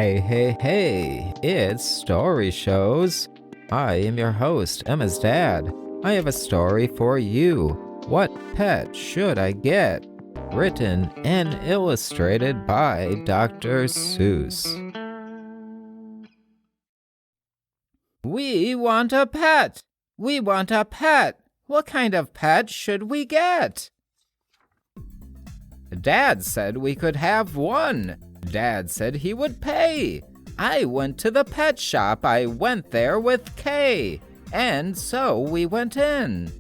Hey, it's Story Shows. I am your host, Emma's dad. I have a story for you. What pet should I get? Written and illustrated by Dr. Seuss. We want a pet. We want a pet. What kind of pet should we get? Dad said we could have one. Dad said he would pay. I went to the pet shop. I went there with Kay. And so we went in.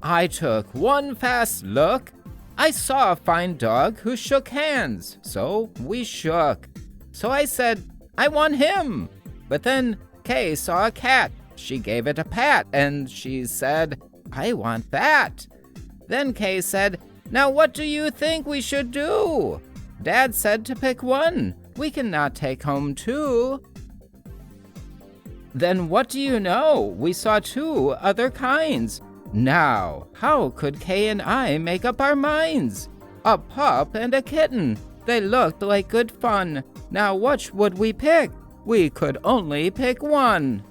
I took one fast look. I saw a fine dog who shook hands. So we shook. So I said, I want him. But then Kay saw a cat. She gave it a pat and she said, I want that. Then Kay said, now what do you think we should do? Dad said to pick one. We cannot take home two. Then what do you know? We saw two other kinds. Now, how could Kay and I make up our minds? A pup and a kitten. They looked like good fun. Now which would we pick? We could only pick one.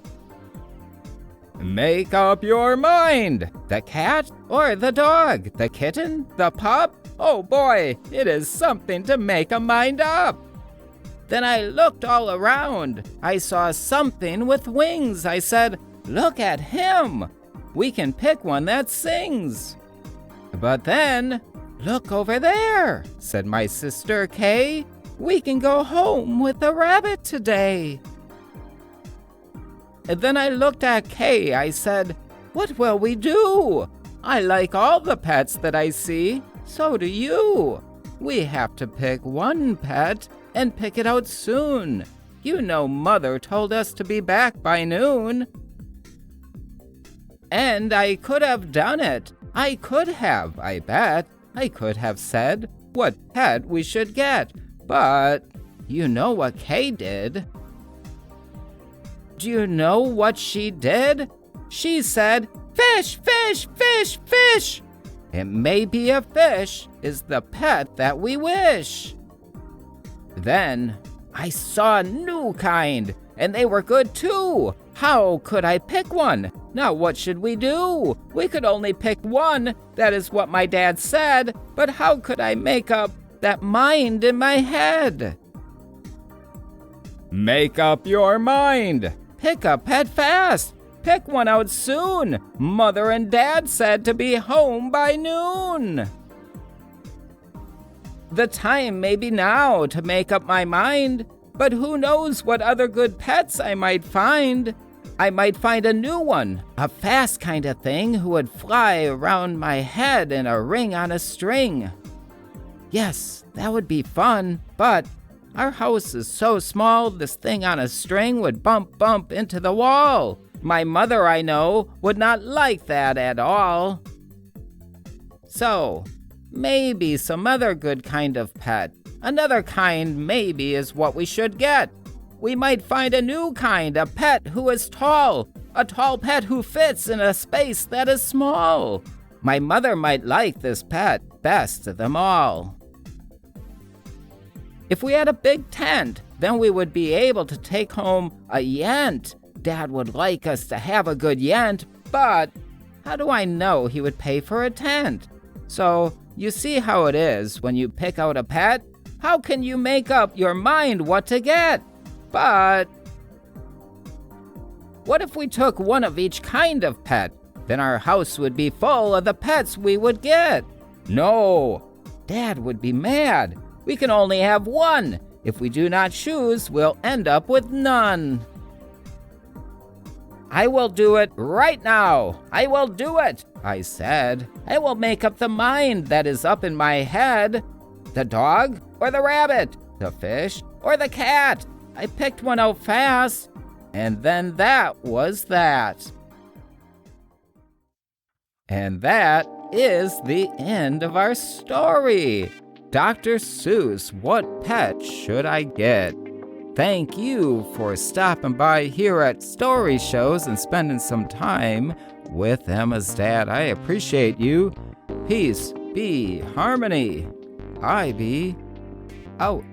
Make up your mind. The cat or the dog? The kitten? The pup? Oh boy, it is something to make a mind up. Then I looked all around. I saw something with wings. I said, look at him. We can pick one that sings. But then, look over there, said my sister Kay. We can go home with the rabbit today. And then I looked at Kay. I said, what will we do? I like all the pets that I see. So do you. We have to pick one pet and pick it out soon. You know Mother told us to be back by noon. And I could have done it. I could have, I bet. I could have said what pet we should get. But you know what Kay did. Do you know what she did? She said, fish, fish, fish, fish. It may be a fish is the pet that we wish. Then I saw a new kind, and they were good too. How could I pick one? Now what should we do? We could only pick one. That is what my dad said. But how could I make up that mind in my head? Make up your mind. Pick a pet fast. Pick one out soon. Mother and Dad said to be home by noon. The time may be now to make up my mind, but who knows what other good pets I might find. I might find a new one, a fast kind of thing who would fly around my head in a ring on a string. Yes, that would be fun, but our house is so small this thing on a string would bump into the wall. My mother, I know, would not like that at all. So, maybe some other good kind of pet. Another kind maybe is what we should get. We might find a new kind, a pet who is tall. A tall pet who fits in a space that is small. My mother might like this pet best of them all. If we had a big tent, then we would be able to take home a yent. Dad would like us to have a good yent, but how do I know he would pay for a tent? So, you see how it is when you pick out a pet? How can you make up your mind what to get? But what if we took one of each kind of pet? Then our house would be full of the pets we would get. No, Dad would be mad. We can only have one. If we do not choose, we'll end up with none. I will do it right now. I will do it, I said. I will make up the mind that is up in my head. The dog or the rabbit? The fish or the cat? I picked one out fast, and then that was that. And that is the end of our story. Dr. Seuss, what pet should I get? Thank you for stopping by here at Story Shows and spending some time with Emma's dad. I appreciate you. Peace, be harmony. I be out.